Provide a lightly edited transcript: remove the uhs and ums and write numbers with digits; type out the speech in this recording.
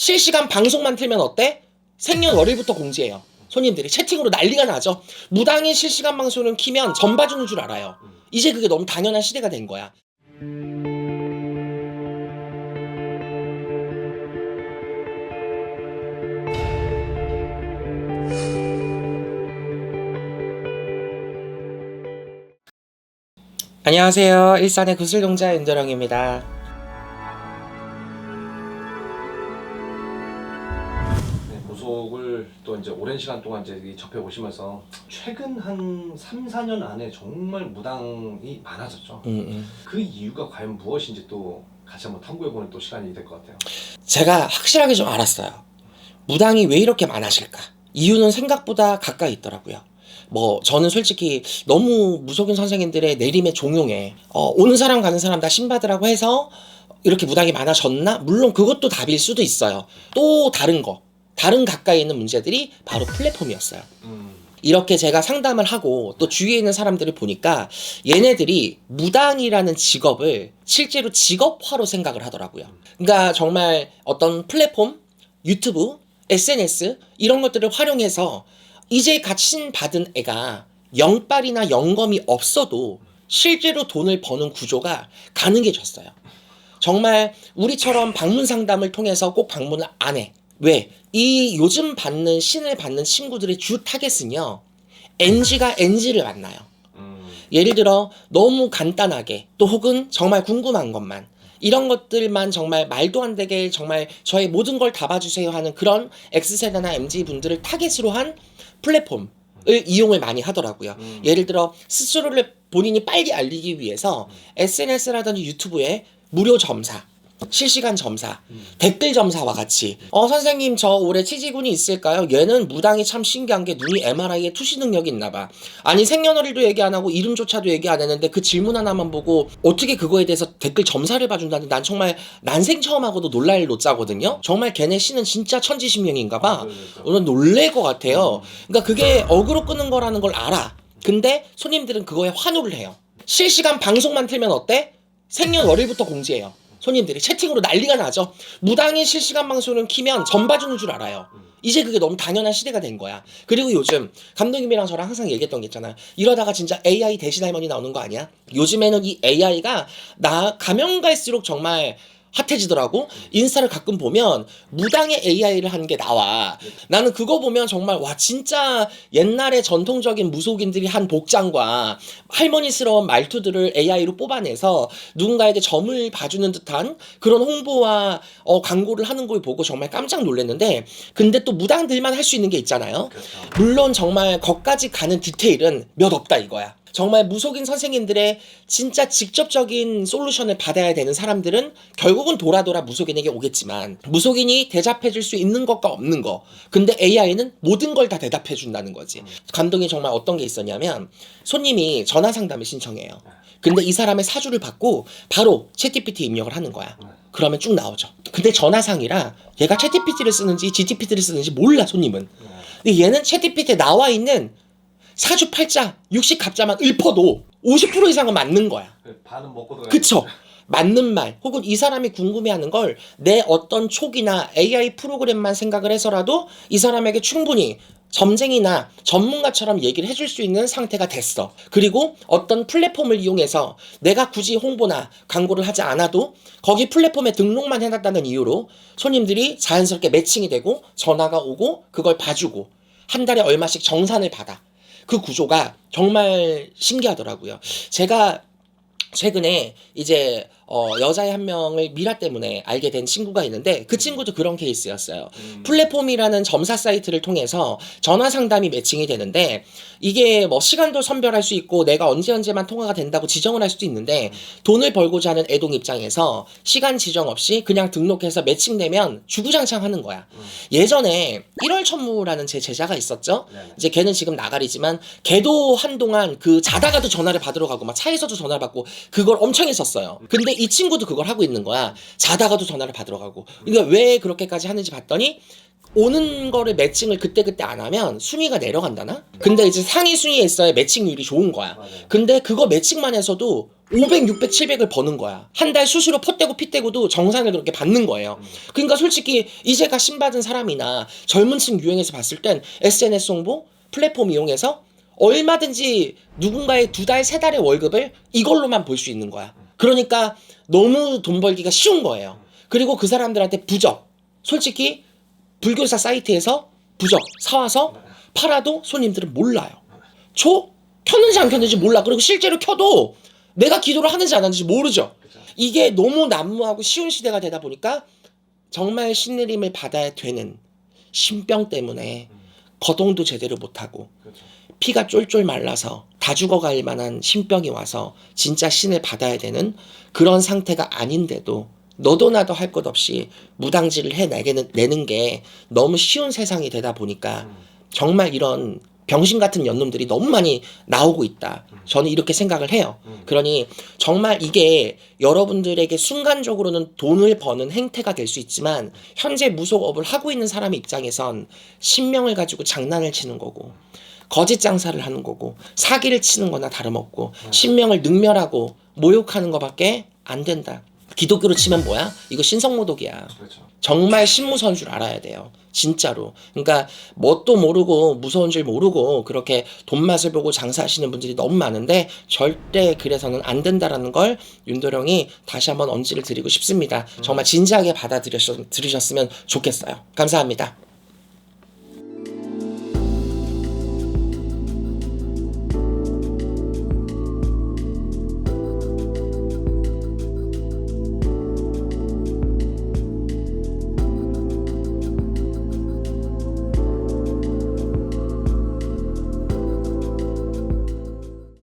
실시간 방송만 틀면 어때? 생년월일부터 공지해요. 손님들이 채팅으로 난리가 나죠. 무당이 실시간 방송을 키면 전 봐주는 줄 알아요. 이제 그게 너무 당연한 시대가 된 거야. 안녕하세요. 일산의 구슬동자 윤도령입니다. 네, 무속을 또 이제 오랜 시간 동안 이제 접해 보시면서 최근 한 3, 4년 안에 정말 무당이 많아졌죠. 그 이유가 과연 무엇인지 또 같이 한번 탐구해 보는 또 시간이 될 것 같아요. 제가 확실하게 좀 알았어요. 무당이 왜 이렇게 많아질까? 이유는 생각보다 가까이 있더라고요. 저는 솔직히 너무 무속인 선생님들의 내림에 종용해. 오는 사람 가는 사람 다 신받으라고 해서 이렇게 무당이 많아졌나? 물론 그것도 답일 수도 있어요. 또 다른 가까이 있는 문제들이 바로 플랫폼이었어요. 이렇게 제가 상담을 하고 또 주위에 있는 사람들을 보니까 얘네들이 무당이라는 직업을 실제로 직업화로 생각을 하더라고요. 그러니까 정말 어떤 플랫폼, 유튜브, SNS 이런 것들을 활용해서 이제 갓신 받은 애가 영빨이나 영검이 없어도 실제로 돈을 버는 구조가 가능해졌어요. 정말 우리처럼 방문 상담을 통해서 꼭 방문을 안 해. 왜? 이 요즘 신을 받는 친구들의 주 타겟은요, NG가 NG를 만나요. 예를 들어 너무 간단하게 또 혹은 정말 궁금한 것만 이런 것들만 정말 말도 안 되게 정말 저의 모든 걸 다 봐주세요 하는 그런 X세대나 MZ 분들을 타겟으로 한 플랫폼을 이용을 많이 하더라고요. 예를 들어 스스로를 본인이 빨리 알리기 위해서 SNS라든지 유튜브에 무료 점사, 실시간 점사, 댓글 점사와 같이 선생님 저 올해 치지군이 있을까요? 얘는 무당이 참 신기한 게 눈이 MRI에 투시 능력이 있나봐. 아니 생년월일도 얘기 안 하고 이름조차도 얘기 안 했는데 그 질문 하나만 보고 어떻게 그거에 대해서 댓글 점사를 봐준다는데 난 정말 난생 처음 하고도 놀랄 노자거든요. 정말 걔네 신은 진짜 천지신명인가봐. 오늘 놀랄 것 같아요. 그러니까 그게 어그로 끄는 거라는 걸 알아. 근데 손님들은 그거에 환호를 해요. 실시간 방송만 틀면 어때? 생년월일부터 공지해요. 손님들이 채팅으로 난리가 나죠. 무당이 실시간 방송을 키면 전 봐주는 줄 알아요. 이제 그게 너무 당연한 시대가 된 거야. 그리고 요즘 감독님이랑 저랑 항상 얘기했던 게 있잖아. 이러다가 진짜 AI 대신 할머니 나오는 거 아니야? 요즘에는 이 AI가 가면 갈수록 정말 핫해지더라고. 인스타를 가끔 보면 무당의 AI를 한 게 나와. 나는 그거 보면 정말 와 진짜 옛날에 전통적인 무속인들이 한 복장과 할머니스러운 말투들을 AI로 뽑아내서 누군가에게 점을 봐주는 듯한 그런 홍보와 광고를 하는 걸 보고 정말 깜짝 놀랐는데, 근데 또 무당들만 할 수 있는 게 있잖아요. 물론 정말 거기까지 가는 디테일은 몇 없다 이거야. 정말 무속인 선생님들의 진짜 직접적인 솔루션을 받아야 되는 사람들은 결국은 돌아 무속인에게 오겠지만, 무속인이 대답해줄 수 있는 것과 없는 거, 근데 AI는 모든 걸 다 대답해준다는 거지. 감동이 정말 어떤 게 있었냐면, 손님이 전화 상담을 신청해요. 근데 이 사람의 사주를 받고 바로 챗GPT 입력을 하는 거야. 그러면 쭉 나오죠. 근데 전화상이라 얘가 챗GPT를 쓰는지 GTPT를 쓰는지 몰라 손님은. 근데 얘는 챗GPT에 나와 있는 사주 팔자 60 갑자만 읊어도 50% 이상은 맞는 거야. 반은 먹고 들어가야 그쵸? 맞는 말 혹은 이 사람이 궁금해하는 걸 내 어떤 촉이나 AI 프로그램만 생각을 해서라도 이 사람에게 충분히 점쟁이나 전문가처럼 얘기를 해줄 수 있는 상태가 됐어. 그리고 어떤 플랫폼을 이용해서 내가 굳이 홍보나 광고를 하지 않아도 거기 플랫폼에 등록만 해놨다는 이유로 손님들이 자연스럽게 매칭이 되고 전화가 오고 그걸 봐주고 한 달에 얼마씩 정산을 받아. 그 구조가 정말 신기하더라고요. 제가 최근에 이제 여자의 한 명을 미라 때문에 알게 된 친구가 있는데, 그 친구도 그런 케이스였어요. 플랫폼이라는 점사 사이트를 통해서 전화 상담이 매칭이 되는데, 이게 시간도 선별할 수 있고 내가 언제만 통화가 된다고 지정을 할 수도 있는데, 돈을 벌고자 하는 애동 입장에서 시간 지정 없이 그냥 등록해서 매칭되면 주구장창 하는 거야. 예전에 1월 천무라는 제 제자가 있었죠. 이제 걔는 지금 나가리지만 걔도 한동안 그 자다가도 전화를 받으러 가고 막 차에서도 전화를 받고 그걸 엄청 했었어요. 근데 이 친구도 그걸 하고 있는 거야. 자다가도 전화를 받으러 가고. 그러니까 왜 그렇게까지 하는지 봤더니, 오는 거를 매칭을 그때그때 안 하면 순위가 내려간다나? 근데 이제 상위 순위에 있어야 매칭률이 좋은 거야. 근데 그거 매칭만 해서도 500, 600, 700을 버는 거야. 한 달 수수료 폿대고 핏대고도 정산을 그렇게 받는 거예요. 그러니까 솔직히 이제가 신받은 사람이나 젊은 층 유형에서 봤을 땐 SNS 홍보, 플랫폼 이용해서 얼마든지 누군가의 2달, 3달의 월급을 이걸로만 볼 수 있는 거야. 그러니까 너무 돈 벌기가 쉬운 거예요. 그리고 그 사람들한테 부적, 솔직히 불교사 사이트에서 부적 사와서 팔아도 손님들은 몰라요. 켰는지 안 켰는지 몰라. 그리고 실제로 켜도 내가 기도를 하는지 안 하는지 모르죠. 이게 너무 난무하고 쉬운 시대가 되다 보니까 정말 신내림을 받아야 되는 신병 때문에 거동도 제대로 못하고 피가 쫄쫄 말라서 다 죽어갈 만한 신병이 와서 진짜 신을 받아야 되는 그런 상태가 아닌데도 너도 나도 할 것 없이 무당질을 해내는 게 너무 쉬운 세상이 되다 보니까 정말 이런 병신 같은 연놈들이 너무 많이 나오고 있다. 저는 이렇게 생각을 해요. 그러니 정말 이게 여러분들에게 순간적으로는 돈을 버는 행태가 될 수 있지만 현재 무속업을 하고 있는 사람의 입장에선 신명을 가지고 장난을 치는 거고 거짓 장사를 하는 거고 사기를 치는 거나 다름없고 신명을 능멸하고 모욕하는 거밖에 안 된다. 기독교로 치면 뭐야? 이거 신성모독이야. 그렇죠. 정말 신무서운 줄 알아야 돼요. 진짜로. 그러니까 뭣도 모르고 무서운 줄 모르고 그렇게 돈맛을 보고 장사하시는 분들이 너무 많은데 절대 그래서는 안 된다라는 걸 윤도령이 다시 한번 언지를 드리고 싶습니다. 정말 진지하게 받아들이셨으면 좋겠어요. 감사합니다.